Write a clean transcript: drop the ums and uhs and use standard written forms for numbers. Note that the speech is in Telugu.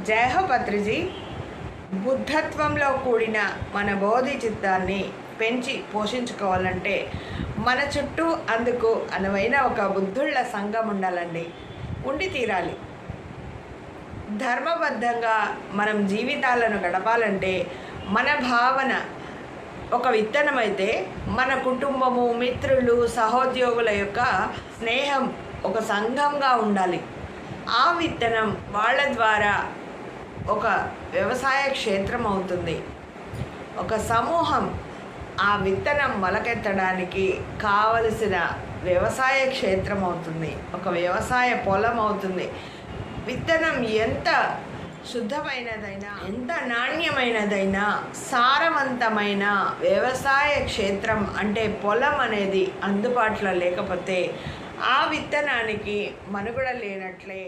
జై హో పత్రిజీ. బుద్ధత్వంలో కూడిన మన బోధి చిత్తాన్ని పెంచి పోషించుకోవాలంటే మన చుట్టూ అందుకు అనువైన ఒక బుద్ధుళ్ళ సంఘం ఉండాలండి, ఉండి తీరాలి. ధర్మబద్ధంగా మనం జీవితాలను గడపాలంటే మన భావన ఒక విత్తనమైతే మన కుటుంబము, మిత్రులు, సహోద్యోగుల యొక్క స్నేహం ఒక సంఘంగా ఉండాలి. ఆ విత్తనం వాళ్ళ ద్వారా ఒక వ్యవసాయ క్షేత్రం అవుతుంది. ఒక సమూహం ఆ విత్తనం మొలకెత్తడానికి కావలసిన వ్యవసాయ క్షేత్రం అవుతుంది, ఒక వ్యవసాయ పొలం అవుతుంది. విత్తనం ఎంత శుద్ధమైనదైనా, ఎంత నాణ్యమైనదైనా, సారవంతమైన వ్యవసాయ క్షేత్రం అంటే పొలం అనేది అందుబాటులో లేకపోతే ఆ విత్తనానికి మనుగడ లేనట్లే.